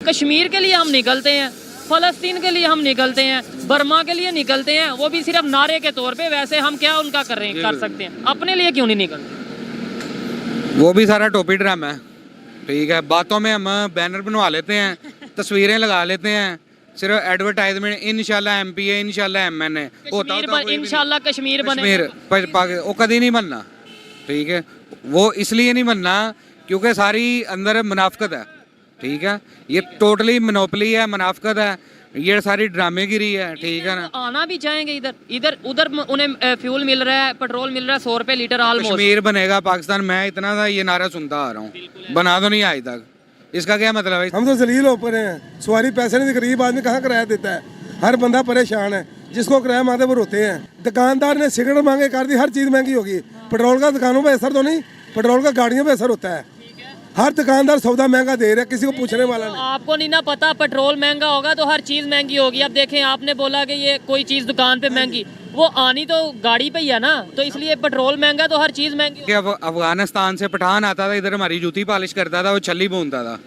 कश्मीर के लिए हम निकलते हैं, फ़लस्तीन के लिए हम निकलते हैं, बर्मा के लिए निकलते हैं, वो भी सिर्फ नारे के तौर पे। वैसे हम क्या उनका कर सकते हैं, अपने लिए क्यों नहीं निकलते? वो भी सारा टोपी ड्रामा है, ठीक है। बातों में हम बैनर बनवा लेते हैं, तस्वीरें लगा लेते हैं, सिर्फ एडवर्टाइजमेंट, इंशाल्लाह एमपी है, इंशाल्लाह एमएन है, इंशाल्लाह कश्मीर बने। वो कभी नहीं बनना, ठीक है। वो इसलिए नहीं बनना क्योंकि सारी अंदर मुनाफकत है, ठीक है। ये टोटली मोनोपोली है, मुनाफकत है, ये सारी ड्रामेगिरी है, ठीक है ना। आना भी चाहेंगे इधर, इधर उधर उन्हें फ्यूल मिल रहा है, पेट्रोल मिल रहा है 100 रुपए लीटर ऑलमोस्ट। कश्मीर बनेगा पाकिस्तान, मैं इतना था ये नारा सुनता आ रहा हूँ, बना तो नहीं आज तक। इसका क्या मतलब है? हम तो जलील हो पड़े हैं, सवारी पैसे नहीं, गरीब आदमी कहाँ किराया देता है, हर बंदा परेशान है, जिसको किराया मांगते वो रोते हैं। दुकानदार ने सिगरेट मांगे कर दी, हर चीज़ महंगी होगी। पेट्रोल का दुकानों पर असर तो नहीं, पेट्रोल का गाड़ियों पर असर होता है। हर दुकानदार सौदा महंगा दे रहा है, किसी को पूछने वाला नहीं। आपको नहीं ना पता, पेट्रोल महंगा होगा तो हर चीज़ महंगी होगी। अब देखें, आपने बोला कि ये कोई चीज़ दुकान पे महंगी, वो आनी तो गाड़ी पे ही है ना, तो इसलिए पेट्रोल महंगा तो हर चीज़ महंगी। अफगानिस्तान से पठान आता था, इधर हमारी जूती पॉलिश करता था, वो छली भूनता था।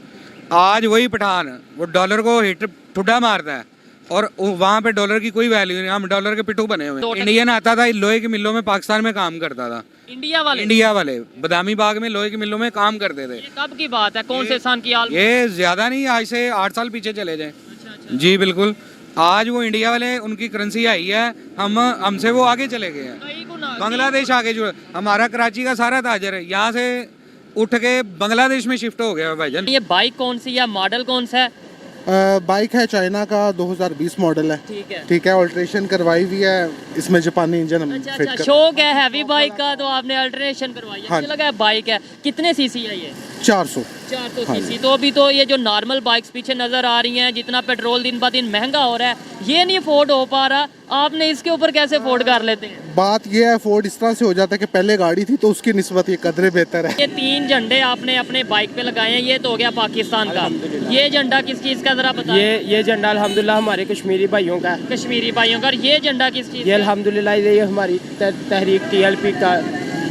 आज वही पठान वो डॉलर को हिट ठुड्डा मारता है और वहाँ पे डॉलर की कोई वैल्यू नहीं, हम डॉलर के पिट्ठू बने हुए। इंडियन आता था लोहे की मिलों में, पाकिस्तान में काम करता था। इंडिया वाले बदामी बाग में लोहे की मिलों में काम करते थे। ये कब की बात है, कौन से साल की? ये ज्यादा नहीं, आज से 8 साल पीछे चले जाए। जी बिल्कुल। आज वो इंडिया वाले, उनकी करेंसी आई है, हमसे वो आगे चले गए हैं। बांग्लादेश आगे जुड़ा, हमारा कराची का सारा ताजर है यहाँ से उठ के बांग्लादेश में शिफ्ट हो गया भाईजान। ये बाइक कौन सी या मॉडल कौन सा है? बाइक है चाइना का, 2020 मॉडल है, ठीक है। अल्ट्रेशन करवाई हुई है, इसमें जापानी इंजन हम फिट कर। शौक है हैवी बाइक का तो आपने अल्ट्रेशन करवाई है। हाँ। मुझे लगा है बाइक है। कितने सीसी है ये? 400 सीसी। तो अभी तो ये जो नॉर्मल बाइक्स पीछे नजर आ रही हैं, जितना पेट्रोल दिन ब दिन महंगा हो रहा है, ये नहीं अफोर्ड हो पा रहा, आपने इसके ऊपर कैसे अफोर्ड कर लेते हैं? बात ये है, अफोर्ड इस तरह से हो जाता है कि पहले गाड़ी थी तो उसकी निस्बत ये कदरे बेहतर है। ये 3 झंडे आपने अपने बाइक पे लगाए हैं, ये तो हो गया पाकिस्तान का। ये झंडा किस चीज का, जरा बताएं। ये झंडा अल्हम्दुलिल्लाह हमारे कश्मीरी भाइयों का है। कश्मीरी भाइयों का। ये झंडा किस चीज? ये अल्हम्दुलिल्लाह ये हमारी तहरीक TLP का,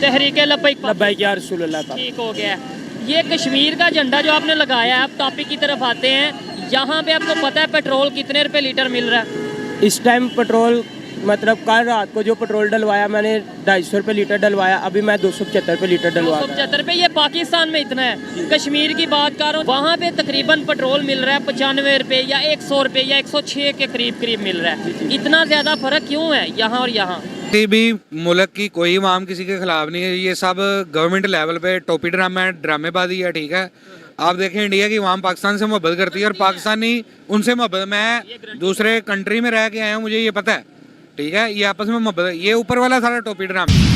तहरीक लब्बैक या रसूलुल्लाह का। ठीक हो गया। ये कश्मीर का झंडा जो आपने लगाया है, आप टॉपिक की तरफ आते हैं। यहाँ पे आपको पता है पेट्रोल कितने रुपए लीटर मिल रहा है इस टाइम? पेट्रोल मतलब कल रात को जो पेट्रोल डलवाया मैंने 250 रुपये लीटर डलवाया, अभी मैं 275 रुपये लीटर डलवा। 275 रुपये। ये पाकिस्तान में इतना है। कश्मीर की बात कर रहा हूँ, वहाँ पे तकरीबन पेट्रोल मिल रहा है 95 रुपये या 100 रुपये या 106 के करीब मिल रहा है। इतना ज्यादा फर्क क्यों है यहाँ और यहाँ? किसी भी मुल्क की कोई इमाम किसी के खिलाफ नहीं है, ये सब गवर्नमेंट लेवल पे टोपी ड्रामा है, ड्रामेबाजी है, ठीक है। आप देखें इंडिया की इमाम पाकिस्तान से मोहब्बत करती है और पाकिस्तानी उनसे मोहब्बत। मैं दूसरे कंट्री में रह के आया हूँ, मुझे ये पता है, ठीक है। ये आपस में मोहब्बत, ये ऊपर वाला सारा टोपी ड्रामा।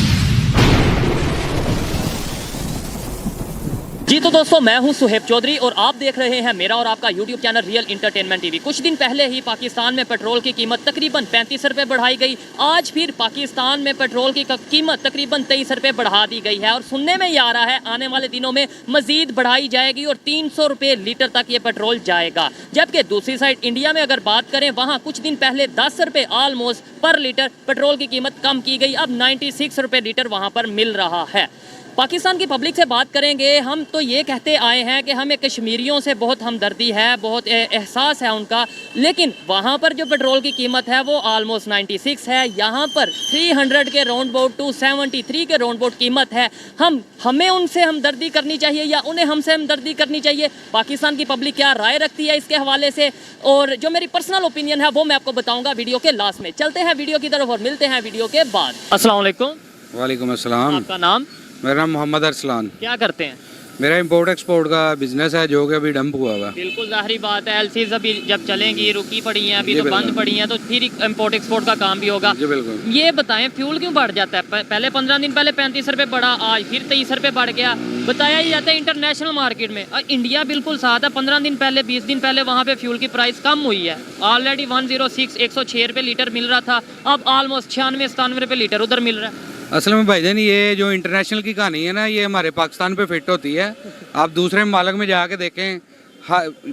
जी तो दोस्तों, मैं हूं सुहेब चौधरी और आप देख रहे हैं मेरा और आपका YouTube channel real entertainment TV. कुछ दिन पहले ही पाकिस्तान में पेट्रोल की कीमत तकरीबन 35 रुपये बढ़ाई गई। आज फिर पाकिस्तान में पेट्रोल की कीमत तकरीबन 23 रुपये बढ़ा दी गई है और सुनने में ये आ रहा है आने वाले दिनों में मजीद बढ़ाई जाएगी और 300 रुपये लीटर तक ये पेट्रोल जाएगा। जबकि दूसरी साइड इंडिया में अगर बात करें, वहाँ कुछ दिन पहले 10 रुपये ऑलमोस्ट पर लीटर पेट्रोल की कीमत कम की गई। अब 96 रुपये लीटर वहाँ पर मिल रहा है। पाकिस्तान की पब्लिक से बात करेंगे, हम तो ये कहते आए हैं कि हमें कश्मीरियों से बहुत हमदर्दी है, बहुत एहसास है उनका, लेकिन वहाँ पर जो पेट्रोल की कीमत है वो ऑलमोस्ट 96 है। यहाँ पर 300 के राउंड अबाउट 273 के राउंड अबाउट कीमत है। हमें उनसे हमदर्दी करनी चाहिए या उन्हें हमसे हमदर्दी करनी चाहिए? पाकिस्तान की पब्लिक क्या राय रखती है इसके हवाले से, और जो मेरी पर्सनल ओपिनियन है वो मैं आपको बताऊँगा वीडियो के लास्ट में। चलते हैं वीडियो की तरफ और मिलते हैं वीडियो के बाद। अस्सलाम वालेकुम। वालेकुम अस्सलाम। आपका नाम? मेरा नाम मोहम्मद अरसलान। क्या करते हैं? मेरा इंपोर्ट एक्सपोर्ट का बिजनेस है, जो कि अभी डंप हुआ हुआ। बिल्कुल जाहिर बात है, एलसीज अभी जब चलेंगी, रुकी पड़ी हैं, अभी तो बंद पड़ी हैं, तो फिर इंपोर्ट एक्सपोर्ट का काम भी होगा। जी बिल्कुल। ये बताएं, फ्यूल क्यों बढ़ जाता है? पहले 15 दिन पहले 35 रुपये बढ़ा, आज फिर 23 रुपये बढ़ गया। बताया ही जाता है इंटरनेशनल मार्केट में, इंडिया बिल्कुल साथ है। 15 दिन पहले 20 दिन पहले वहाँ पे फ्यूल की प्राइस कम हुई है। ऑलरेडी 106 रुपये लीटर मिल रहा था, अब ऑलमोस्ट 96-97 रुपये लीटर उधर मिल रहा है। असल में भाईजान ये जो इंटरनेशनल की कहानी है ना, ये हमारे पाकिस्तान पे फिट होती है। आप दूसरे मालिक में जाके देखें,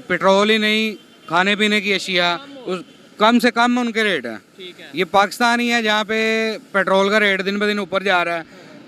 पेट्रोल ही नहीं, खाने पीने की अशिया कम से कम उनके रेट है। ये पाकिस्तान ही है जहाँ पे पेट्रोल का रेट दिन ब दिन ऊपर जा रहा है,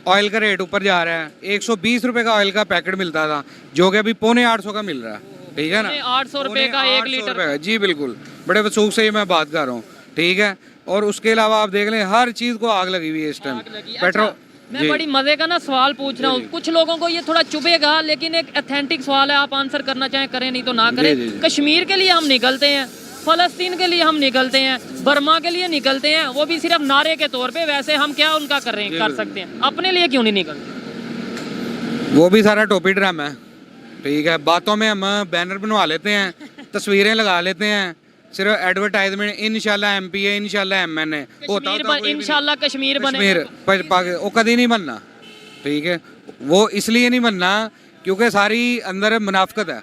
ऑयल का रेट ऊपर जा रहा है। 120 रुपये का ऑयल का पैकेट मिलता था, जो कि अभी 750 का मिल रहा है। ठीक है ना। 800 रुपए का 1 लीटर। रुपए, जी बिल्कुल, बड़े वसूख से ही मैं बात कर रहा हूँ, ठीक है। और उसके अलावा आप देख लें हर चीज़ को आग लगी हुई है इस टाइम पेट्रोल। मैं बड़ी मजे का ना सवाल पूछ रहा हूँ, कुछ लोगों को ये थोड़ा चुभेगा, लेकिन एक ऑथेंटिक सवाल है, आप आंसर करना चाहें करें, नहीं तो ना करें। कश्मीर के लिए हम निकलते हैं, फलस्तीन के लिए हम निकलते हैं, बर्मा के लिए निकलते हैं, वो भी सिर्फ नारे के तौर पे, वैसे हम क्या उनका कर सकते हैं, अपने लिए क्यों नहीं निकलते? वो भी सारा टोपी ड्रामा है, ठीक है। बातों में हम बैनर बनवा लेते हैं, तस्वीरें लगा लेते हैं, सिर्फ एडवर्टाइजमेंट, इंशाल्लाह एमपी है, इंशाल्लाह एमएन है, इंशाल्लाह कश्मीर बने, वो कभी नहीं बनना, ठीक है। वो इसलिए नहीं बनना क्योंकि सारी अंदर मुनाफकत है,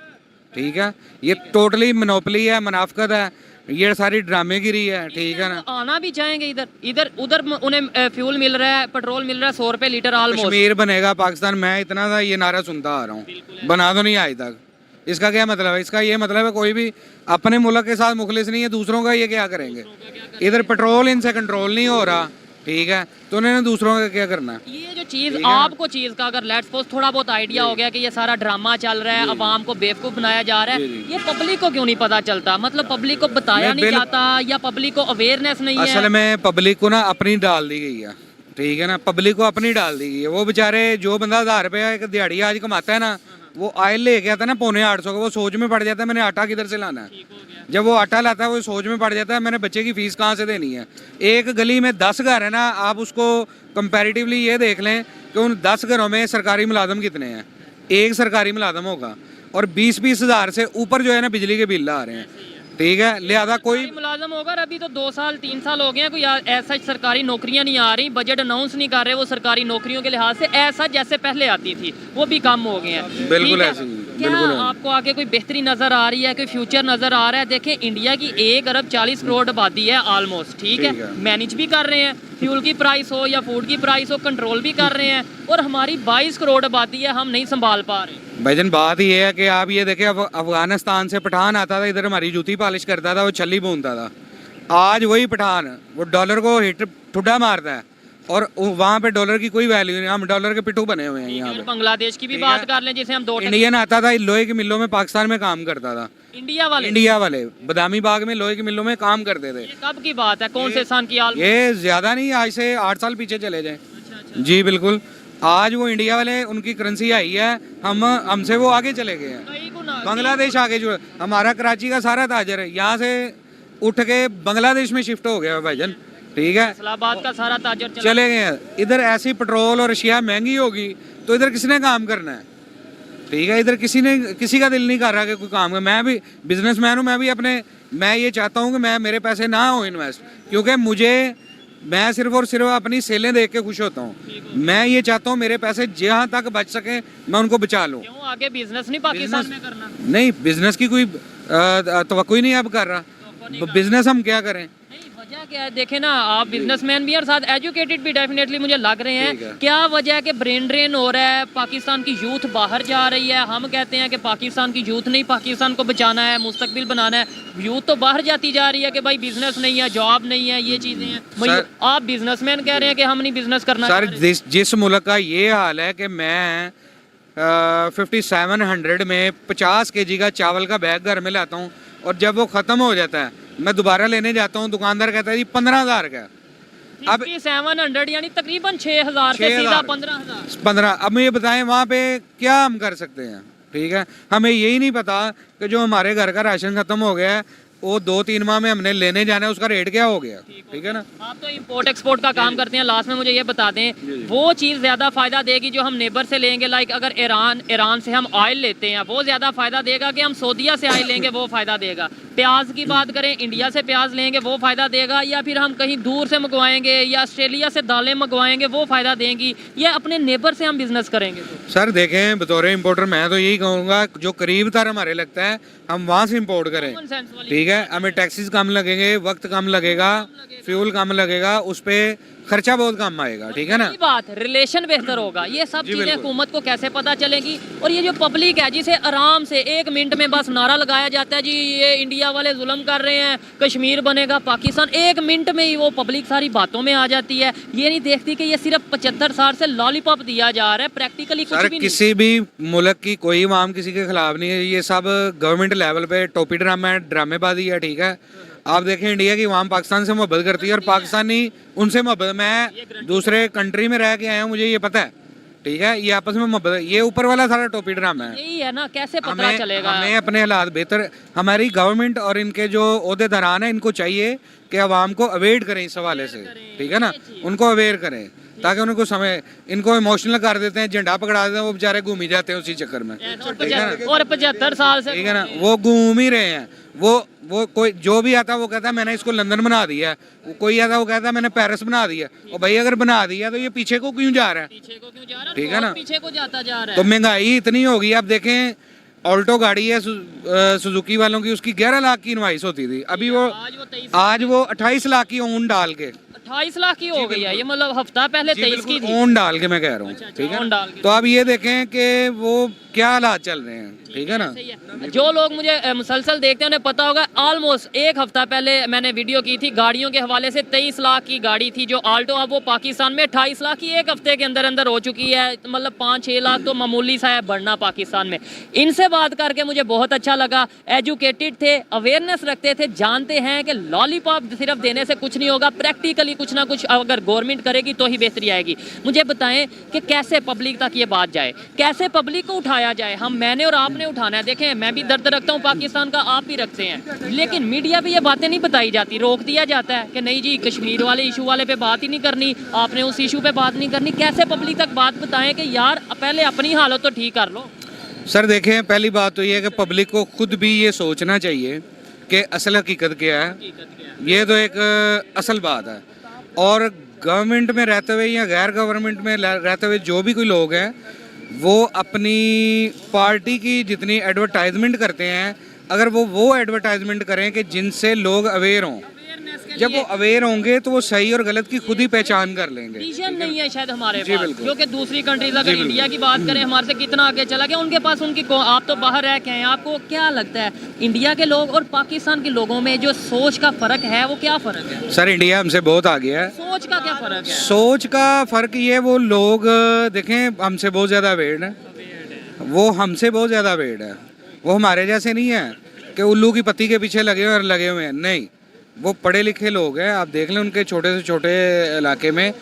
ठीक है। ये टोटली मोनोपोली है, मुनाफकत है, ये सारी ड्रामेगिरी है, ठीक है ना। आना भी चाहेंगे इधर उधर उन्हें फ्यूल मिल रहा है, पेट्रोल मिल रहा है 100 रुपए लीटर ऑलमोस्ट। कश्मीर बनेगा पाकिस्तान, मैं इतना था ये नारा सुनता आ रहा हूँ, बना तो नहीं आज तक। इसका क्या मतलब है? इसका ये मतलब है कोई भी अपने मुल्क के साथ मुखलिस नहीं है, दूसरों का ये क्या करेंगे। इधर पेट्रोल इनसे कंट्रोल नहीं हो रहा, ठीक है, तो उन्होंने दूसरों का क्या करना है। ये जो चीज़ आपको चीज़ का अगर लेट्स सपोज थोड़ा बहुत आइडिया हो गया कि ये सारा ड्रामा चल रहा है, अवाम को बेवकूफ़ बनाया जा रहा है, ये पब्लिक को क्यों नहीं पता चलता? मतलब पब्लिक को बताया नहीं जाता, या पब्लिक को अवेयरनेस नहीं है? असल में पब्लिक को ना अपनी डाल दी गई है, ठीक है ना। पब्लिक को अपनी डाल दी गई है। वो बेचारे जो बंदा 1000 रुपया एक दिहाड़ी आज कमाता है ना, वो ऑयल लेके आता है ना 850 का, वो सोच में पड़ जाता है मैंने आटा किधर से लाना है। जब वो आटा लाता है वो सोच में पड़ जाता है मैंने बच्चे की फीस कहाँ से देनी है। एक गली में 10 घर है ना, आप उसको कंपैरेटिवली ये देख लें कि उन 10 घरों में सरकारी मुलाजम कितने हैं। एक सरकारी मुलाजम होगा और 20-20 हज़ार से ऊपर जो है ना बिजली के बिल आ रहे हैं, ठीक है। लिहाजा कोई मुलाजम होगा, अभी तो 2 साल 3 साल हो गए हैं, कोई ऐसा सरकारी नौकरियां नहीं आ रही, बजट अनाउंस नहीं कर रहे वो सरकारी नौकरियों के लिहाज से ऐसा जैसे पहले आती थी, वो भी कम हो गए हैं। बिल्कुल ऐसे ही, क्या आपको आगे कोई बेहतरी नजर आ रही है, कोई फ्यूचर नजर आ रहा है? देखें इंडिया की 1 अरब 40 करोड़ आबादी है ऑलमोस्ट, ठीक है, मैनेज भी कर रहे हैं, फ्यूल की प्राइस हो या फूड की प्राइस हो कंट्रोल भी कर रहे हैं, और हमारी 22 करोड़ आबादी है, हम नहीं संभाल पा रहे। भाईजान बात ये है कि आप ये देखें, अफगानिस्तान से पठान आता था इधर, हमारी जूती पॉलिश करता था, वो छली भूनता था। आज वही पठान वो डॉलर को हिट ठुड्डा मारता है, और वहाँ पे डॉलर की कोई वैल्यू नहीं, हम डॉलर के पिट्ठू बने हुए हैं यहाँ पे। बांग्लादेश की भी बात कर लें, जिसे हम 2 इंडियन आता था लोहे की मिलों में, पाकिस्तान में काम करता था। इंडिया वाले बदामी बाग में लोहे की मिलों में काम करते थे। कब की बात है, कौन से साल की? ये ज्यादा नहीं, आज से 8 साल पीछे चले जाए। जी बिल्कुल। आज वो इंडिया वाले, उनकी करेंसी आई है, हमसे वो आगे चले गए हैं। बांग्लादेश आगे जो हमारा कराची का सारा ताजर है यहाँ से उठ के बांग्लादेश में शिफ्ट हो गया भाईजान, ठीक है। इस्लामाबाद का सारा ताजर चले गए हैं। इधर ऐसी पेट्रोल और अशिया महंगी होगी तो इधर किसने काम करना है, ठीक है। इधर किसी का दिल नहीं कर रहा कि कोई काम करे। मैं भी बिजनेसमैन हूँ, मैं ये चाहता हूँ कि मेरे पैसे ना हो इन्वेस्ट, क्योंकि मैं सिर्फ और सिर्फ अपनी सेलें देख के खुश होता हूँ। मैं ये चाहता हूँ मेरे पैसे जहाँ तक बच सके मैं उनको बचा लूँ। क्यों आगे बिजनेस नहीं पाकिस्तान में करना? नहीं, बिजनेस की कोई तवक्को ही नहीं अब कर रहा। बिजनेस हम क्या करें? वजह क्या है? देखें ना, आप बिजनेसमैन भी और साथ एजुकेटेड भी डेफिनेटली मुझे लग रहे हैं। क्या वजह है कि ब्रेन ड्रेन हो रहा है, पाकिस्तान की यूथ बाहर जा रही है? हम कहते हैं कि पाकिस्तान की यूथ नहीं, पाकिस्तान को बचाना है, मुस्तकबिल बनाना है। यूथ तो बाहर जाती जा रही है कि भाई बिजनेस नहीं है, जॉब नहीं है, ये चीज़ें हैं। आप बिजनेसमैन कह रहे हैं कि हम नहीं बिजनेस करना। सर जिस मुल्क का ये हाल है कि मैं 5700 में 50 kg का चावल का बैग घर में लाता हूँ, और जब वो ख़त्म हो जाता है मैं दोबारा लेने जाता हूँ, दुकानदार कहता है जी 15,000 का। अब 700 यानी तकरीबन 6,000 से सीधा 15,000। अब मुझे बताएं वहाँ पे क्या हम कर सकते हैं, ठीक है। हमें यही नहीं पता कि जो हमारे घर का राशन खत्म हो गया है, वो 2-3 माह में हमने लेने जाना है, उसका रेट क्या हो गया, ठीक है ना। आप तो इंपोर्ट एक्सपोर्ट का काम करते हैं, लास्ट में मुझे ये बता दें वो चीज़ ज़्यादा फ़ायदा देगी जो हम नेबर से लेंगे? लाइक अगर ईरान से हम ऑयल लेते हैं वो ज़्यादा फ़ायदा देगा कि हम सऊदीया से ऑयल लेंगे वो फ़ायदा देगा? प्याज की बात करें, इंडिया से प्याज लेंगे वो फ़ायदा देगा, या फिर हम कहीं दूर से मंगवाएंगे या ऑस्ट्रेलिया से दालें मंगवाएंगे वो फ़ायदा देंगी, या अपने नेबर से हम बिजनेस करेंगे? सर देखें, बतौर इम्पोर्टर मैं तो यही कहूँगा जो करीब तर हमारे लगता है हम वहाँ से इम्पोर्ट करें, ठीक ठीक है, हमें टैक्सीज कम लगेंगे, वक्त कम लगेगा, फ्यूल कम लगेगा, उस पर खर्चा बहुत कम आएगा, ठीक है ना। सही बात, रिलेशन बेहतर होगा। ये सब चीजें हुकूमत को कैसे पता चलेगी? और ये जो पब्लिक है जिसे आराम से 1 मिनट में बस नारा लगाया जाता है जी ये इंडिया वाले जुल्म कर रहे हैं, कश्मीर बनेगा पाकिस्तान, 1 मिनट में ही वो पब्लिक सारी बातों में आ जाती है। ये नहीं देखती कि ये सिर्फ 75 साल से लॉलीपॉप दिया जा रहा है, प्रैक्टिकली कुछ भी नहीं। किसी भी मुल्क की कोई इमाम किसी के खिलाफ नहीं है, ये सब गवर्नमेंट लेवल पे टोपी ड्रामा है, ड्रामेबाजी है, ठीक है। आप देखें इंडिया की इमाम पाकिस्तान से मोहब्बत करती है और पाकिस्तानी उनसे मोहब्बत। मैं दूसरे कंट्री में रह के आया हूँ, मुझे ये पता है, ठीक है। ये आपस में मोहब्बत, ये ऊपर वाला सारा टोपी ड्रामा है। यही है ना, कैसे पता चलेगा? हमें अपने हालात बेहतर, हमारी गवर्नमेंट और इनके जो ओहदेदारान है इनको चाहिए कि आवाम को अवेयर करें इस हवाले से, ठीक है ना, उनको अवेयर करें ताकि उनको समय, इनको इमोशनल कर देते हैं, झंडा पकड़ा देते हैं, वो बेचारे घूम ही जाते हैं उसी चक्कर में, ठीक है ना। और 75 साल से, ठीक है ना, वो घूम ही रहे हैं। वो कोई जो भी आता है वो कहता है मैंने इसको लंदन बना दिया है, कोई आता है वो कहता है मैंने पेरिस बना दिया। और भाई अगर बना दिया तो ये पीछे को क्यों जा रहा है? ठीक है ना, पीछे को जाता जा रहा है। तो महंगाई इतनी होगी। आप देखें ऑल्टो गाड़ी है सुजुकी वालों की, उसकी 11 लाख की इनवाइस होती थी, अभी वो आज वो 28 लाख की ओन डाल के 28 लाख की हो गई है। ये मतलब हफ्ता पहले 23 की थी। ओन डाल के मैं कह रहा हूँ, ठीक है। तो अब ये देखें कि वो क्या हालात चल रहे हैं, ठीक है ना। जो लोग मुझे मुसलसल देखते हैं उन्हें पता होगा, ऑलमोस्ट 1 हफ्ता पहले मैंने वीडियो की थी गाड़ियों के हवाले से। 23 लाख की गाड़ी थी जो आल्टो, अब वो पाकिस्तान में 28 लाख की 1 हफ्ते के अंदर अंदर हो चुकी है। मतलब 5-6 लाख तो मामूली सा है बढ़ना पाकिस्तान में। इनसे बात करके मुझे बहुत अच्छा लगा, एजुकेटेड थे, अवेयरनेस रखते थे, जानते हैं कि लॉलीपॉप सिर्फ देने से कुछ नहीं होगा, प्रैक्टिकली कुछ ना कुछ अगर गवर्नमेंट करेगी तो ही बेहतरी आएगी। मुझे बताएं कि कैसे पब्लिक तक ये बात जाए, कैसे पब्लिक को उठाया जाए। मैंने और आपने उठाना है। देखें मैं भी दर्द रखता हूँ पाकिस्तान का, आप भी रखते हैं, लेकिन मीडिया पे ये बातें नहीं बताई जाती, रोक दिया जाता है कि नहीं जी कश्मीर वाले इशू वाले पे बात ही नहीं करनी, आपने उस इशू पे बात नहीं करनी। कैसे पब्लिक तक बात बताएं कि यार पहले अपनी हालत तो ठीक कर लो। सर देखें, पहली बात तो ये है कि पब्लिक को खुद भी ये सोचना चाहिए कि असल हकीकत क्या है। ये तो एक असल बात है। और गवर्नमेंट में रहते हुए या गैर गवर्नमेंट में रहते हुए जो भी कोई लोग हैं, वो अपनी पार्टी की जितनी एडवर्टाइजमेंट करते हैं, अगर वो एडवर्टाइजमेंट करें कि जिनसे लोग अवेयर हों, जब वो अवेयर होंगे तो वो सही और गलत की खुद ही पहचान कर लेंगे। विजन नहीं है शायद हमारे पास, जो कि दूसरी कंट्रीज अगर इंडिया की बात करें हमारे से कितना आगे चला गया, उनके पास उनकी आप तो बाहर रह के हैं। आपको क्या लगता है इंडिया के लोग और पाकिस्तान के लोगों में जो सोच का फर्क है वो क्या फर्क है? सर इंडिया हमसे बहुत आगे है। सोच का क्या फर्क है? सोच का फर्क ये, वो लोग देखें हमसे बहुत ज़्यादा अवेयर है, वो हमसे बहुत ज़्यादा अवेयर है। वो हमारे जैसे नहीं है कि उल्लू की पत्ती के पीछे लगे हुए हैं, नहीं, वो पढ़े लिखे लोग हैं। आप देख लें उनके छोटे से छोटे इलाके में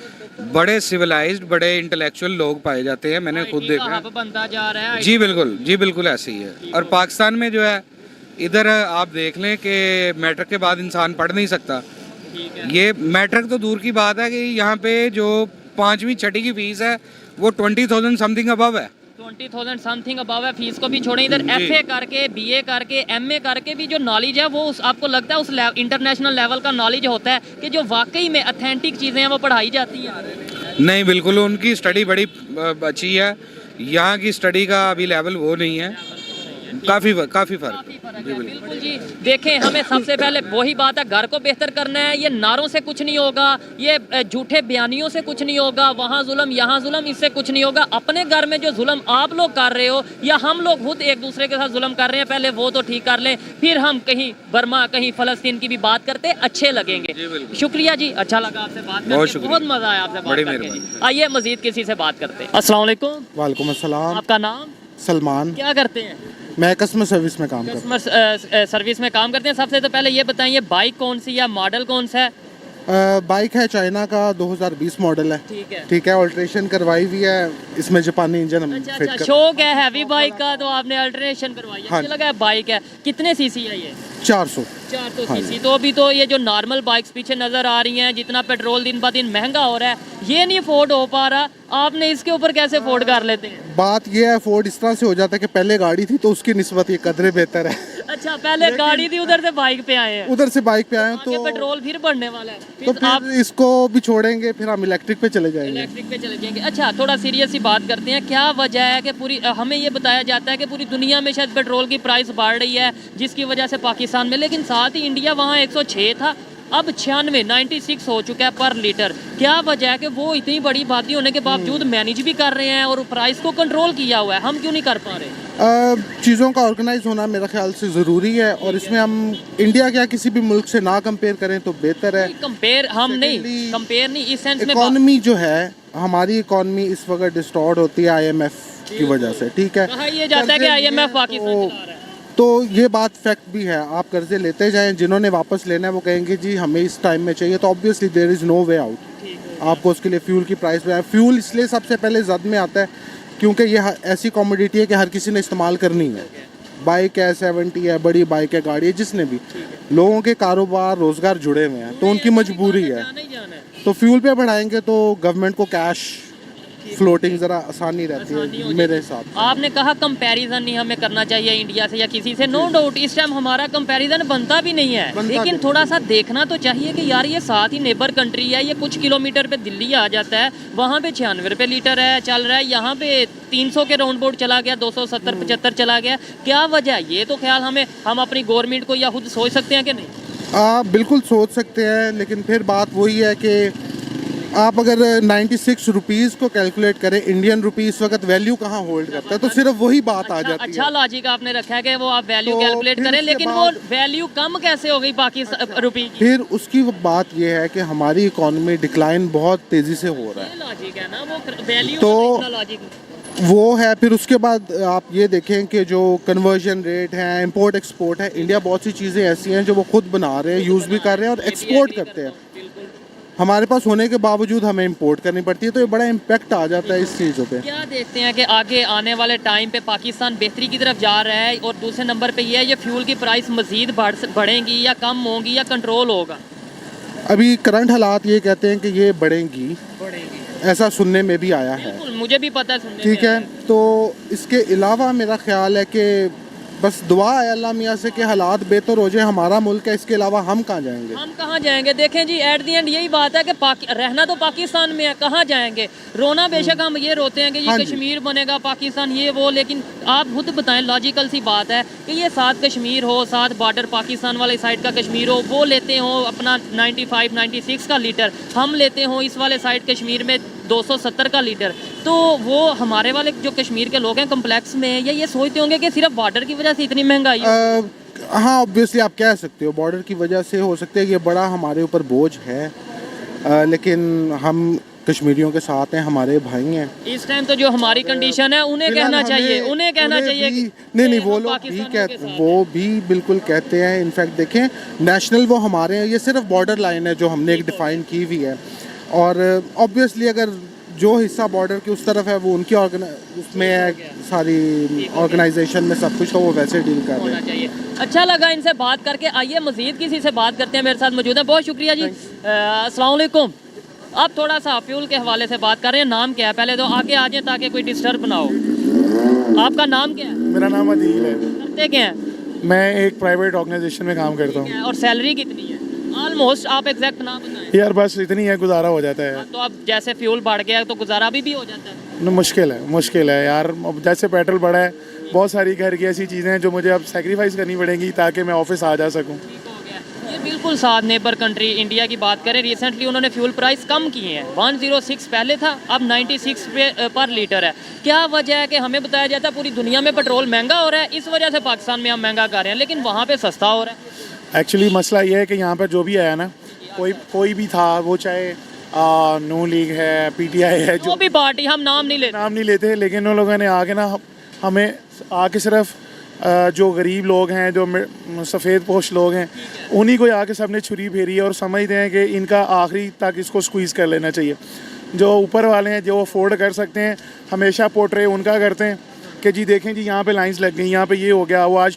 बड़े सिविलाइज्ड, बड़े इंटेलेक्चुअल लोग पाए जाते हैं, मैंने खुद देखा बनता जा रहा है। जी बिल्कुल, जी बिल्कुल ऐसे ही है। और पाकिस्तान में जो है, इधर आप देख लें कि मैट्रिक के बाद इंसान पढ़ नहीं सकता। ये मैट्रिक तो दूर की बात है कि यहाँ पे जो 5वीं 6वीं की फीस है वो 20,000 समथिंग अबव है। 20,000 समथिंग अबव है। फीस को भी छोड़ें, इधर FA करके, BA करके, MA करके भी जो नॉलेज है वो आपको लगता है उस इंटरनेशनल लेवल का नॉलेज होता है कि जो वाकई में ऑथेंटिक चीज़ें हैं वो पढ़ाई जाती हैं? नहीं, बिल्कुल उनकी स्टडी बड़ी अच्छी है। यहाँ की स्टडी का अभी लेवल वो नहीं है, काफ़ी फर्क है। बिल्कुल जी। देखें हमें सबसे पहले वही बात है, घर को बेहतर करना है। ये नारों से कुछ नहीं होगा, ये झूठे बयानियों से कुछ नहीं होगा, वहाँ जुल्म यहाँ जुल्म, इससे कुछ नहीं होगा। अपने घर में जो जुल्म आप लोग कर रहे हो या हम लोग खुद एक दूसरे के साथ जुल्म कर रहे हैं, पहले वो तो ठीक कर लें, फिर हम कहीं बर्मा कहीं फ़लस्तीन की भी बात करते अच्छे लगेंगे। शुक्रिया जी, अच्छा लगा आपसे बात करके, बहुत मज़ा आया आपसे बात करके। आइए मज़ीद किसी से बात करते हैं। अस्सलाम वालेकुम। वालेकुम अस्सलाम। आपका नाम? सलमान। क्या करते हैं? मैं कस्टमर सर्विस में काम करता हूँ। कस्टमर सर्विस में काम करते हैं। सबसे तो पहले ये बताइए बाइक कौन सी या मॉडल कौन सा है? बाइक है चाइना का, 2020 मॉडल है। ठीक है, ऑल्ट्रेशन करवाई हुई है, इसमें जापानी इंजन हम फिट कर। शौक है हैवी बाइक का तो आपने अल्टरनेशन करवाई है। हाँ, लगा है बाइक है। कितने सीसी है ये? 400 सीसी। तो अभी तो ये जो नॉर्मल बाइक्स पीछे नजर आ रही हैं, जितना पेट्रोल दिन ब दिन महंगा हो रहा है, ये नहीं अफोर्ड हो पा रहा, आपने इसके ऊपर कैसे अफोर्ड कर लेते हैं? बात ये है, अफोर्ड इस तरह से हो जाता है कि पहले गाड़ी थी तो उसकी निस्बत ये कदरे बेहतर है। अच्छा, पहले गाड़ी थी, उधर से बाइक पे आए हैं, उधर से बाइक पे आए हैं, तो पेट्रोल फिर बढ़ने वाला है, तो फिर आप फिर इसको भी छोड़ेंगे, फिर हम इलेक्ट्रिक पे चले जाएंगे। इलेक्ट्रिक पे चले जाएंगे। अच्छा, थोड़ा सीरियस सी बात करते हैं, क्या वजह है कि पूरी हमें ये बताया जाता है कि पूरी दुनिया में शायद पेट्रोल की प्राइस बढ़ रही है जिसकी वजह से पाकिस्तान में, लेकिन साथ ही इंडिया वहाँ 106 था, अब 96 हो चुका है पर लीटर। क्या वजह है कि वो इतनी बड़ी आबादी होने के बावजूद मैनेज भी कर रहे हैं और प्राइस को कंट्रोल किया हुआ है, हम क्यों नहीं कर पा रहे? चीज़ों का ऑर्गेनाइज होना मेरा ख्याल से ज़रूरी है, और इसमें हम इंडिया क्या किसी भी मुल्क से ना कंपेयर करें तो बेहतर है। कंपेयर हम नहीं, कंपेयर नहीं इस सेंस में इकॉनमी जो है हमारी, इकॉनमी इस वक्त डिस्टॉर्ट होती है IMF की वजह से, ठीक है। कहा ये जाता है कि IMF पाकिस्तान चला रहा है। तो ये बात फैक्ट भी है, आप कर्जे लेते जाएं, जिन्होंने वापस लेना है वो कहेंगे जी हमें इस टाइम में चाहिए, तो obviously there is no way out. आपको उसके लिए फ्यूल की प्राइस पे, फ्यूल इसलिए सबसे पहले जद में आता है क्योंकि ये ऐसी कमोडिटी है कि हर किसी ने इस्तेमाल करनी है। बाइक है, 70 है, बड़ी बाइक है, गाड़ी है, जिसने भी, लोगों के कारोबार रोज़गार जुड़े हुए हैं, तो उनकी मजबूरी है। तो फ्यूल पे बढ़ाएंगे तो गवर्नमेंट को कैश फ्लोटिंग ज़रा आसानी रहती है मेरे हिसाब से। आपने कहा कंपैरिजन नहीं हमें करना चाहिए इंडिया से या किसी से, नो डाउट इस टाइम हमारा कंपैरिजन बनता भी नहीं है, लेकिन थोड़ा सा देखना तो चाहिए कि यार ये साथ ही नेबर कंट्री है, ये कुछ किलोमीटर पे दिल्ली आ जाता है, वहाँ पे 96 रुपये लीटर है चल रहा है, यहाँ पे 300 के राउंड बोर्ड चला गया, 270-75 चला गया। क्या वजह है? ये तो ख्याल हम अपनी गवर्नमेंट को या खुद सोच सकते हैं कि नहीं? बिल्कुल सोच सकते हैं, लेकिन फिर बात वही है कि आप अगर 96 रुपीज़ को कैलकुलेट करें, इंडियन रुपी इस वक्त वैल्यू कहाँ होल्ड करता है, तो सिर्फ वही बात आ जाती है। अच्छा लॉजिक आपने रखा है कि वो आप वैल्यू तो कैलकुलेट करें, लेकिन वो वैल्यू कम कैसे हो गई बाकी रुपी की? फिर उसकी बात ये है कि हमारी इकोनॉमी डिक्लाइन बहुत तेज़ी से हो रहा है, लॉजिक है ना वो वैल्यू तो लॉजिक वो है। फिर उसके बाद आप ये देखें कि जो कन्वर्जन रेट है, इंपोर्ट एक्सपोर्ट है, इंडिया बहुत सी चीज़ें ऐसी हैं जो वो खुद बना रहे हैं, यूज़ भी कर रहे हैं और एक्सपोर्ट करते हैं। हमारे पास होने के बावजूद हमें इंपोर्ट करनी पड़ती है, तो ये बड़ा इम्पैक्ट आ जाता है इस चीज़ों पे। क्या देखते हैं कि आगे आने वाले टाइम पे पाकिस्तान बेहतरी की तरफ जा रहा है, और दूसरे नंबर पे ये है, ये फ्यूल की प्राइस मजीद बढ़ेंगी या कम होंगी या कंट्रोल होगा? अभी करंट हालात ये कहते हैं कि ये बढ़ेंगी, ऐसा सुनने में भी आया है, मुझे भी पता है सुनने ठीक में है। तो इसके अलावा मेरा ख्याल है कि बस दुआ है अल्लाह मियाँ से कि हालात बेहतर हो जाए, हमारा मुल्क है, इसके अलावा हम कहाँ जाएंगे? हम कहाँ जाएंगे? देखें जी, एट दी एंड यही बात है कि रहना तो पाकिस्तान में है, कहाँ जाएंगे? रोना बेशक हम ये रोते हैं कि ये कश्मीर बनेगा पाकिस्तान, ये वो, लेकिन आप खुद बताएं, लॉजिकल सी बात है कि ये साथ कश्मीर हो, साथ बॉर्डर पाकिस्तान वाली साइड का कश्मीर हो, वो लेते हो अपना 95-96 का लीटर, हम लेते हो इस वाले साइड कश्मीर में 270 का लीटर। तो वो हमारे वाले जो कश्मीर के लोग हैं कम्प्लेक्स में, या ये सोचते होंगे कि सिर्फ बॉर्डर की वजह से इतनी महंगाई है? हाँ, ऑब्वियसली आप कह सकते हो बॉर्डर की वजह से हो सकते हैं, ये बड़ा हमारे ऊपर बोझ है, लेकिन हम कश्मीरियों के साथ हैं, हमारे भाई हैं। इस टाइम तो जो हमारी कंडीशन है उन्हें कहना चाहिए, उन्हें कहना चाहिए कि नहीं, वो लोग भी कहते, वो भी बिल्कुल कहते हैं। इनफैक्ट देखें, नेशनल वो हमारे हैं, ये सिर्फ बॉर्डर लाइन है जो हमने एक डिफ़ाइन की हुई है, और ऑब्वियसली अगर जो हिस्सा बॉर्डर के उस तरफ है वो उनकी उसमें है, सारी ऑर्गेनाइजेशन में सब कुछ, तो वो वैसे डील कर रहे हैं। अच्छा लगा इनसे बात करके। आइए मजीद किसी से बात करते हैं, मेरे साथ मौजूद है, बहुत शुक्रिया जी। अस्सलाम वालेकुम। आप थोड़ा सा फ्यूल के हवाले से बात कर रहे हैं, नाम क्या है? पहले तो आगे आ जाए ताकि कोई डिस्टर्ब ना हो। आपका नाम क्या है? मेरा नाम अदील है। करते क्या हैं? मैं एक प्राइवेट ऑर्गेनाइजेशन में काम करता हूँ। और सैलरी कितनी है? ऑलमोस्ट आप एग्जैक्ट नाम बताएं। यार बस इतनी है, गुजारा हो जाता है। तो अब जैसे फ्यूल बढ़ गया तो गुजारा भी हो जाता है? मुश्किल है यार, अब जैसे पेट्रोल बढ़ा है, बहुत सारी घर की ऐसी चीज़ें हैं जो मुझे अब सेक्रीफाइस करनी पड़ेंगी ताकि मैं ऑफिस आ जा सकूँ। ये बिल्कुल साथ नेबर कंट्री इंडिया की बात करें, रिसेंटली उन्होंने फ्यूल प्राइस कम किए हैं, 106 पहले था, अब 96 पर लीटर है। क्या वजह है कि हमें बताया जाता है पूरी दुनिया में पेट्रोल महंगा हो रहा है, इस वजह से पाकिस्तान में हम महंगा कर रहे हैं, लेकिन वहाँ पे सस्ता हो रहा है? एक्चुअली मसला ये है कि यहाँ पर जो भी आया ना, कोई भी था, वो चाहे नू लीग है, PTI है, जो भी पार्टी, हम नाम नहीं लेते, लेकिन उन लोगों ने आके ना हमें आके सिर्फ जो गरीब लोग हैं, जो सफ़ेद पोश लोग हैं, उन्हीं को आके सबने छुरी फेरी है और समझते हैं कि इनका आखिरी तक इसको स्क्वीज़ कर लेना चाहिए। जो ऊपर वाले हैं, जो अफोर्ड कर सकते हैं, हमेशा पोर्ट्रे उनका करते हैं कि जी देखें जी यहाँ पे लाइंस लग गई, यहाँ पे ये हो गया, वो आज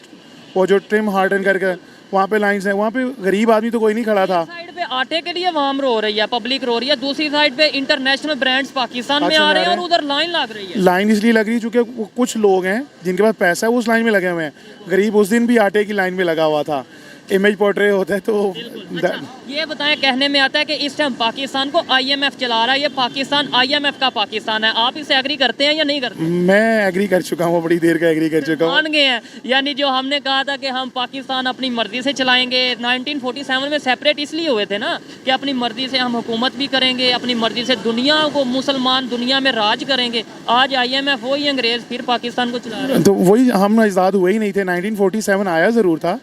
वो जो ट्रिम हार्डन करके वहाँ पे लाइंस हैं, वहाँ पे गरीब आदमी तो कोई नहीं खड़ा था। साइड पे आटे के लिए वाम रो रही है, पब्लिक रो रही है, दूसरी साइड पे इंटरनेशनल ब्रांड्स पाकिस्तान में आ रहे हैं और उधर लाइन लग रही है। लाइन इसलिए लग रही है क्योंकि कुछ लोग हैं जिनके पास पैसा है वो उस लाइन में लगे हुए हैं। गरीब उस दिन भी आटे की लाइन में लगा हुआ था। इमेज पोर्ट्रे होता है तो अच्छा, ये बताएं, कहने में आता है कि इस टाइम पाकिस्तान को आईएमएफ चला रहा है, ये पाकिस्तान आईएमएफ का पाकिस्तान है। आप इससे एग्री करते हैं या नहीं करते? मैं एग्री कर चुका हूँ, बड़ी देर का एग्री कर चुका हूँ। मान गए हैं, यानी जो हमने कहा था कि हम पाकिस्तान अपनी मर्जी से चलाएंगे, 1947 में सेपरेट इसलिए हुए थे ना कि अपनी मर्जी से हम हुकूमत भी करेंगे, अपनी मर्जी से दुनिया को, मुसलमान दुनिया में राज करेंगे। आज आईएमएफ वही अंग्रेज फिर पाकिस्तान को चला रहे हैं। तो वही, हम आज़ाद हुए ही नहीं थे। 1947 आया ज़रूर था,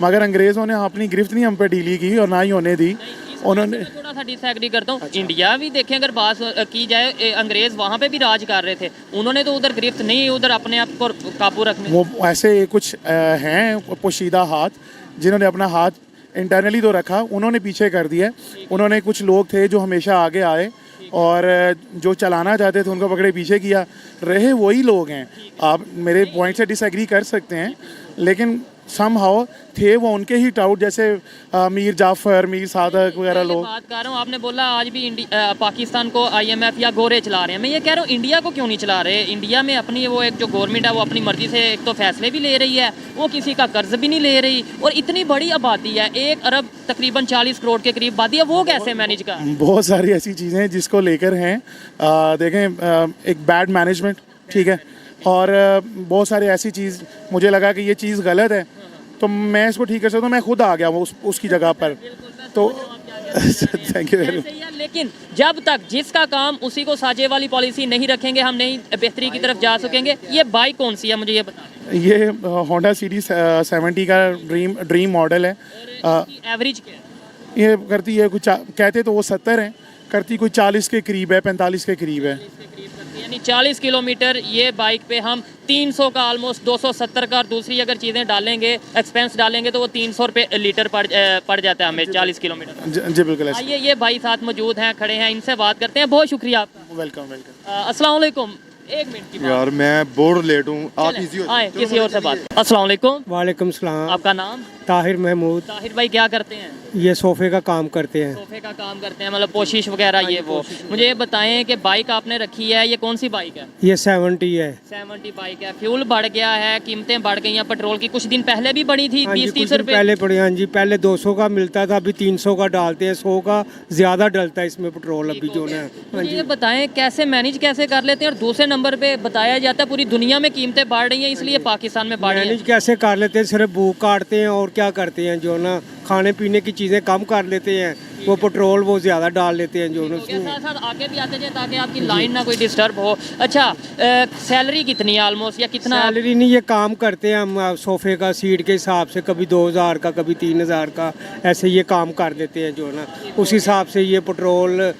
मगर अंग्रेज़ों ने अपनी गिरफ्त नहीं हम पे डीली की और ना ही होने दी उन्होंने। थोड़ा सा डिसएग्री करता हूँ। इंडिया भी देखें अगर बात की जाए, अंग्रेज वहाँ पे भी राज कर रहे थे, उन्होंने तो उधर गिरफ्त नहीं, उधर अपने आप को काबू रखने। वो ऐसे कुछ हैं पोशीदा हाथ जिन्होंने अपना हाथ इंटरनली तो रखा, उन्होंने पीछे कर दिया। उन्होंने कुछ लोग थे जो हमेशा आगे आए और जो चलाना चाहते थे उनको पकड़े पीछे किया। रहे वही लोग हैं। आप मेरे पॉइंट से डिसएग्री कर सकते हैं, लेकिन समहाउ थे वो उनके ही टाउट, जैसे मीर जाफर, मीर सादक वगैरह लोग। बात कर रहा हूँ, आपने बोला आज भी पाकिस्तान को आईएमएफ या गोरे चला रहे हैं। मैं ये कह रहा हूँ इंडिया को क्यों नहीं चला रहे? इंडिया में अपनी वो एक जो गवर्नमेंट है वो अपनी मर्जी से एक तो फैसले भी ले रही है, वो किसी का कर्ज भी नहीं ले रही, और इतनी बड़ी आबादी है, 1 अरब तकरीबन 40 करोड़ के करीब आबादी है, वो कैसे मैनेज कर? बहुत सारी ऐसी चीज़ें हैं जिसको लेकर हैं। देखें, एक बैड मैनेजमेंट, ठीक है, और बहुत सारी ऐसी चीज़ मुझे लगा कि ये चीज़ गलत है तो मैं इसको ठीक कर सकता हूँ। मैं खुद आ गया हूँ उसकी जगह पर। तो थैंक यू वेरी मच। लेकिन जब तक जिसका काम उसी को साजे वाली पॉलिसी नहीं रखेंगे, हम नहीं बेहतरी की तरफ जा सकेंगे। ये बाइक कौन सी है, मुझे ये बता। ये होंडा सिटी 70 का ड्रीम मॉडल है। एवरेज क्या है? ये करती है कुछ, कहते तो वो 70 है, करती कोई 40 के करीब है, 45 के करीब है। यानी 40 किलोमीटर ये बाइक पे हम 300 का ऑलमोस्ट 270 का, और दूसरी अगर चीज़ें डालेंगे, एक्सपेंस डालेंगे तो वो 300 रुपये लीटर पड़ जाता है हमें 40 किलोमीटर। जी बिल्कुल। आइए, ये भाई साथ मौजूद हैं, खड़े हैं, इनसे बात करते हैं। बहुत शुक्रिया आपका। Welcome welcome. अस्सलाम वालेकुम। 1 मिनट की बात। यार मैं बोर्ड लेट हूँ, आप इजी हो आए किसी और से बात। अस्सलाम वालेकुम। वालेकुम सलाम। आपका नाम? ताहिर महमूद। ताहिर भाई क्या करते हैं? ये सोफे का काम करते हैं। सोफे का काम करते हैं, मतलब पोशिश वगैरह ये वो। मुझे ये बताएं कि बाइक आपने रखी है, ये कौन सी बाइक है? ये 70 है। 70 बाइक है। फ्यूल बढ़ गया है, कीमतें बढ़ गई हैं पेट्रोल की, कुछ दिन पहले भी बढ़ी थी, हाँ जी, 20-30 कुछ दिन रुपए पहले पड़े। हाँ जी, पहले 200 का मिलता था, अभी 300 का डालते हैं। 100 का ज़्यादा डलता है इसमें पेट्रोल अभी जो है। हाँ मुझे जी। ये बताएं कैसे मैनेज कैसे कर लेते हैं? और दूसरे नंबर पे बताया जाता है पूरी दुनिया में कीमतें बढ़ रही हैं, इसलिए पाकिस्तान में बढ़ रही मैनेज हैं। कैसे कर लेते हैं? सिर्फ भूख काटते हैं और क्या करते हैं जो ना, खाने पीने की चीज़ें कम कर लेते हैं, वो पेट्रोल वो ज़्यादा डाल लेते हैं जो ना तो के उसमें। साथ साथ आगे भी आते जाए ताकि आपकी लाइन ना कोई डिस्टर्ब हो। अच्छा, सैलरी कितनी है ऑलमोस्ट, या कितना? सैलरी नहीं, ये काम करते हैं हम सोफे का सीट के हिसाब से, कभी 2000 का, कभी 3000 का, ऐसे ये काम कर देते हैं जो ना। उस हिसाब से ये पेट्रोल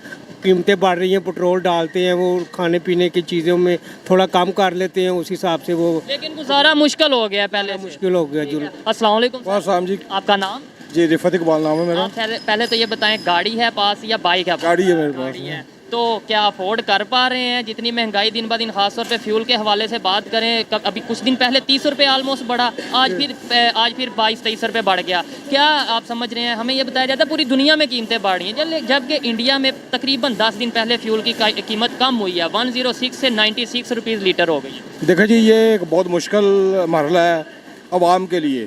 कीमतें बढ़ रही हैं, पेट्रोल डालते हैं, वो खाने पीने की चीज़ों में थोड़ा कम कर लेते हैं, उस हिसाब से वो लेकिन गुजारा मुश्किल हो गया पहले से। मुश्किल हो गया जो। अस्सलाम वालेकुम सर। साहब जी। आपका नाम? जी रिफत इकबाल नाम है मेरा। आप पहले तो ये बताएं, गाड़ी है पास या बाइक है पास? गाड़ी है मेरे पास। गाड़ी है। तो क्या अफोर्ड कर पा रहे हैं? जितनी महंगाई दिन ब दिन, खासतौर पे फ्यूल के हवाले से बात करें, अभी कुछ दिन पहले 30 रुपये ऑलमोस्ट बढ़ा, आज फिर 22-23 रुपये बढ़ गया। क्या आप समझ रहे हैं? हमें ये बताया जाता है पूरी दुनिया में कीमतें बढ़ रही हैं, जबकि इंडिया में तकरीबन 10 दिन पहले फ्यूल की कीमत कम हुई है, 106 से 96 रुपीज़ लीटर हो गई है। देखो जी, ये एक बहुत मुश्किल मरहला है आवाम के लिए,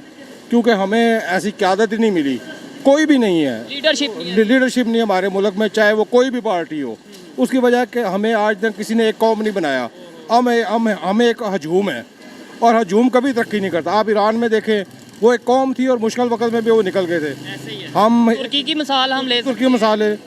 क्योंकि हमें ऐसी क़यादत ही नहीं मिली, कोई भी नहीं है, लीडरशिप नहीं है हमारे मुल्क में, चाहे वो कोई भी पार्टी हो। उसकी वजह के हमें आज तक किसी ने एक कौम नहीं बनाया। हमें एक हजूम है, और हजूम कभी तरक्की नहीं करता। आप ईरान में देखें, वो एक कौम थी और मुश्किल वक्त में भी वो निकल गए थे। हम तुर्की की मिसाल हम ले, तुर्की मिसाल है।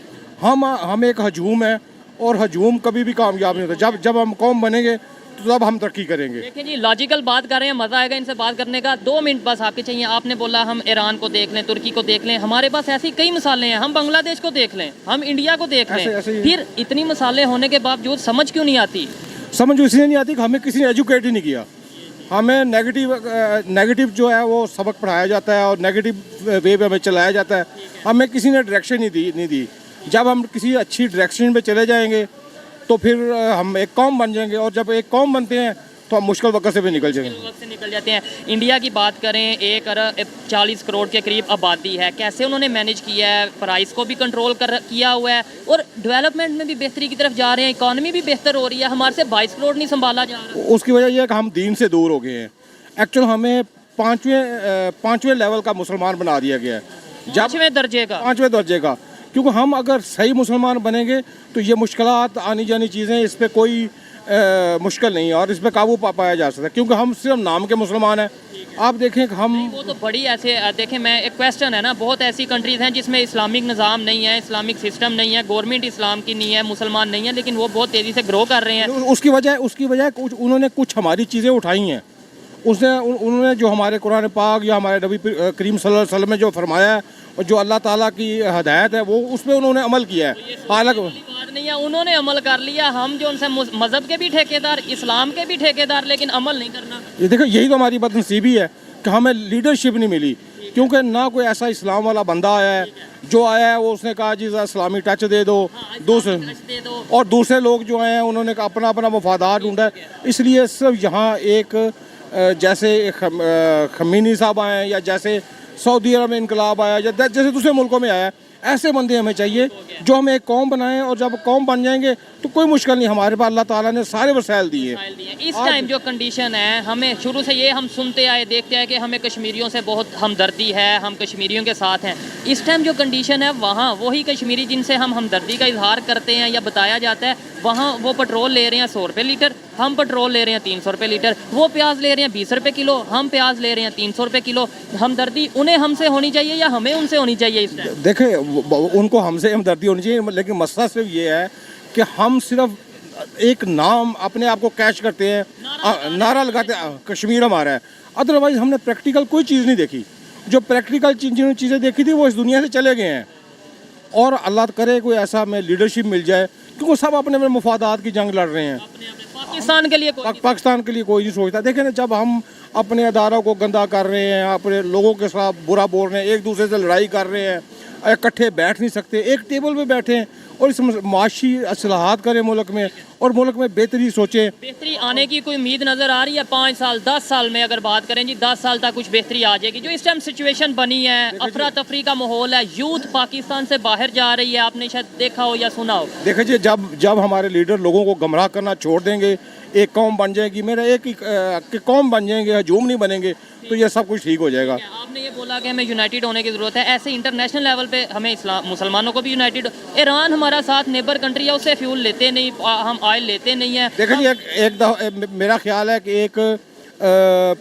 हम एक हजूम है, और हजूम कभी भी कामयाब नहीं होता। जब हम कौम बनेंगे तो तब हम तरक्की करेंगे। देखिए जी, लॉजिकल बात कर रहे हैं, मज़ा आएगा इनसे बात करने का। 2 मिनट बस आपके चाहिए। आपने बोला हम ईरान को देख लें, तुर्की को देख लें, हमारे पास ऐसी कई मिसालें हैं। हम बांग्लादेश को देख लें, हम इंडिया को देख लें, ऐसे फिर इतनी मिसालें होने के बावजूद समझ क्यों नहीं आती? समझ इसलिए नहीं आती कि हमें किसी ने एजुकेट ही नहीं किया। हमें नेगेटिव जो है वो सबक पढ़ाया जाता है, और नेगेटिव वे पे हमें चलाया जाता है। हमें किसी ने डायरेक्शन नहीं दी। जब हम किसी अच्छी डायरेक्शन पे चले जाएंगे तो फिर हम एक कौम बन जाएंगे, और जब एक कौम बनते हैं तो हम मुश्किल वक्त से भी निकल जाएंगे। वक्त से निकल जाते हैं। इंडिया की बात करें, 1 अरब 40 करोड़ के करीब आबादी है, कैसे उन्होंने मैनेज किया है, प्राइस को भी कंट्रोल किया हुआ है और डेवलपमेंट में भी बेहतरी की तरफ जा रहे हैं, इकॉनमी भी बेहतर हो रही है, हमारे से 22 करोड़ नहीं संभाला जा रहा। उसकी वजह यह है कि हम दीन से दूर हो गए हैं। एक्चुअल हमें पाँचवें लेवल का मुसलमान बना दिया गया है, 5वें दर्जे का। 5वें दर्जे का, क्योंकि हम अगर सही मुसलमान बनेंगे तो ये मुश्किलात आनी जानी चीज़ें, इस पर कोई मुश्किल नहीं है और इस पर काबू पाया जा सकता है, क्योंकि हम सिर्फ नाम के मुसलमान हैं। आप देखें कि हम वो तो बड़ी ऐसे देखें, मैं एक क्वेश्चन है ना, बहुत ऐसी कंट्रीज़ हैं जिसमें इस्लामिक निज़ाम नहीं है, इस्लामिक सिस्टम नहीं है, गवर्नमेंट इस्लाम की नहीं है, मुसलमान नहीं है, लेकिन वो बहुत तेज़ी से ग्रो कर रहे हैं। उसकी वजह उन्होंने कुछ हमारी चीज़ें उठाई हैं। उन्होंने जो हमारे कुरान पाक या हमारे नबी करीम सल्लल्लाहु अलैहि वसल्लम में जो फरमाया है और जो अल्लाह ताला की हदायत है, वो उस पर उन्होंने अमल किया है। हालांकि बात नहीं है, उन्होंने अमल कर लिया, हम जो उनसे मज़हब के भी ठेकेदार, इस्लाम के भी ठेकेदार, लेकिन अमल नहीं करना। ये देखो, यही तो हमारी बदनसीबी है कि हमें लीडरशिप नहीं मिली, क्योंकि ना कोई ऐसा इस्लाम वाला बंदा आया है। जो आया है वो उसने कहा जी इस्लामी टच दे दो, दूसरे लोग जो आए हैं उन्होंने अपना अपना वफादार ढूंढा है। इसलिए सिर्फ यहाँ एक जैसे खमीनी साहब आए हैं या जैसे सऊदी अरब में इनकलाब आया या जैसे दूसरे मुल्कों में आया, ऐसे बंदे हमें चाहिए जो हमें एक कौम बनाएं, और जब कौम बन जाएंगे तो कोई मुश्किल नहीं, हमारे पास अल्लाह ताला ने सारे वसाइल दिए। इस टाइम जो कंडीशन है, हमें शुरू से ये हम सुनते आए, देखते आए कि हमें कश्मीरियों से बहुत हमदर्दी है, हम कश्मीरियों के साथ हैं। इस टाइम जो कंडीशन है, वहाँ वही कश्मीरी जिनसे हम हमदर्दी का इजहार करते हैं या बताया जाता है, वहाँ वो पेट्रोल ले रहे हैं 100 रुपये लीटर, हम पेट्रोल ले रहे हैं 300 रुपये लीटर, वो प्याज ले रहे हैं 20 रुपये किलो, हम प्याज ले रहे हैं 300 रुपये किलो। हमदर्दी उन्हें हमसे होनी चाहिए या हमें उनसे होनी चाहिए? इस टाइम देखें, उनको हमसे हमदर्दी होनी चाहिए, लेकिन मसला सिर्फ ये है कि हम सिर्फ एक नाम अपने आप को कैच करते हैं, नारा लगाते हैं कश्मीर हमारा है, अदरवाइज हमने प्रैक्टिकल कोई चीज़ नहीं देखी। जो प्रैक्टिकल जिन चीज़ें देखी थी वो इस दुनिया से चले गए हैं, और अल्लाह करे कोई ऐसा हमें लीडरशिप मिल जाए, क्योंकि सब अपने अपने मुफादात की जंग लड़ रहे हैं। पाकिस्तान के लिए पाकिस्तान के लिए कोई नहीं सोचता। देखें ना, जब हम अपने अदारों को गंदा कर रहे हैं, अपने लोगों के साथ बुरा बोल रहे हैं, एक दूसरे से लड़ाई कर रहे हैं, इकट्ठे बैठ नहीं सकते, एक टेबल पे बैठे हैं और इस माशी असलाहत करें मुल्क में, और मुल्क में बेहतरी सोचें। बेहतरी आने की कोई उम्मीद नज़र आ रही है? 5 साल 10 साल में अगर बात करें जी, 10 साल तक कुछ बेहतरी आ जाएगी? जो इस टाइम सिचुएशन बनी है, अफरा तफरी का माहौल है, यूथ पाकिस्तान से बाहर जा रही है, आपने शायद देखा हो या सुना हो। देखिए जी, जब हमारे लीडर लोगों को गुमराह करना छोड़ देंगे, एक कौम बन जाएगी, मेरा एक ही कौम बन जाएंगे, हजूम नहीं बनेंगे, तो ये सब कुछ ठीक हो जाएगा। आपने ये बोला कि हमें यूनाइटेड होने की ज़रूरत है, ऐसे इंटरनेशनल लेवल पे हमें मुसलमानों को भी यूनाइटेड। ईरान हमारा साथ नेबर कंट्री है, उससे फ्यूल लेते नहीं, हम ऑयल लेते नहीं है। देखिए जी, मेरा ख्याल है कि एक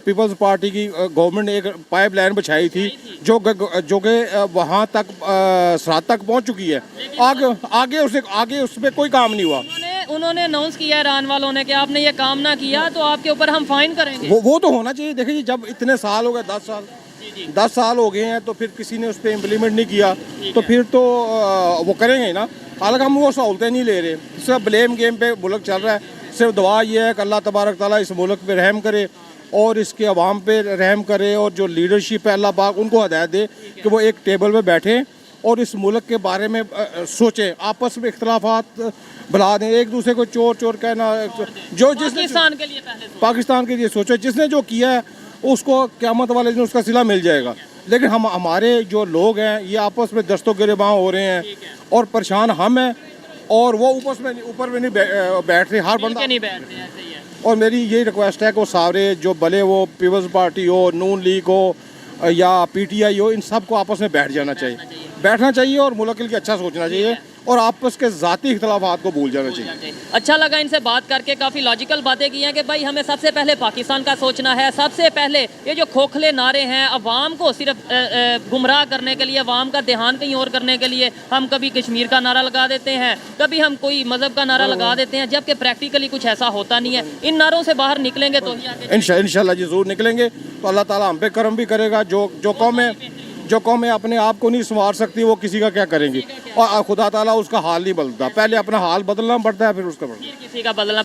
पीपल्स पार्टी की गवर्नमेंट ने एक पाइपलाइन बिछाई थी जो कि वहाँ तक सरहद तक पहुँच चुकी है। आगे उस पर कोई काम नहीं हुआ। उन्होंने अनाउंस किया ईरान वालों ने कि आपने ये काम ना किया तो आपके ऊपर हम फाइन करेंगे। वो तो होना चाहिए। देखिए जी, जब इतने साल हो गए, 10 साल हो गए हैं, तो फिर किसी ने उस पर इम्प्लीमेंट नहीं किया, तो फिर तो वो करेंगे ही ना। हालांकि हम वो सहूलतें नहीं ले रहे, सिर्फ ब्लेम गेम पे मुल्क चल रहा है। सिर्फ दुआ ये है कि अल्लाह तबारक ताला इस मुल्क पे रहम करे और इसके अवाम पे रहम करे, और जो लीडरशिप है अल्लाह पाक उनको हदायत दे कि वो एक टेबल पे बैठें और इस मुल्क के बारे में सोचें, आपस में इख्तलाफात भुला दें, एक दूसरे को चोर चोर कहना। जो जिसने पाकिस्तान के लिए सोचो, जिसने जो किया है उसको क़यामत वाले दिन उसका सिला मिल जाएगा। लेकिन हमारे जो लोग हैं ये आपस में दस्तों गिरेबां हो रहे हैं और परेशान हम हैं, और वो ऊपर में नहीं बैठ रहे, हर बंदा नहीं बैठ रहे, ऐसे ही है। और मेरी यही रिक्वेस्ट है कि वो सारे जो भले वो पीपल्स पार्टी हो, नून लीग हो या PTI हो, इन सब को आपस में बैठना चाहिए और मुल्क के लिए अच्छा सोचना चाहिए और आपस के ज़ाती इख्तलाफात को भूल जाना चाहिए। अच्छा लगा इनसे बात करके, काफ़ी लॉजिकल बातें की हैं कि भाई हमें सबसे पहले पाकिस्तान का सोचना है। सबसे पहले ये जो खोखले नारे हैं अवाम को सिर्फ गुमराह करने के लिए, अवाम का ध्यान कहीं और करने के लिए, हम कभी कश्मीर का नारा लगा देते हैं, कभी हम कोई मज़हब का नारा लगा देते हैं, जबकि प्रैक्टिकली कुछ ऐसा होता नहीं है। इन नारों से बाहर निकलेंगे तो इंशाल्लाह जी ज़रूर निकलेंगे, तो अल्लाह ताला हम पे करम भी करेगा। जो कौमें अपने आप को नहीं संवार सकती वो किसी का क्या करेंगी, और खुदा ताला उसका हाल नहीं बदलता। पहले अपना हाल बदलना पड़ता है, फिर उसका किसी का बदलना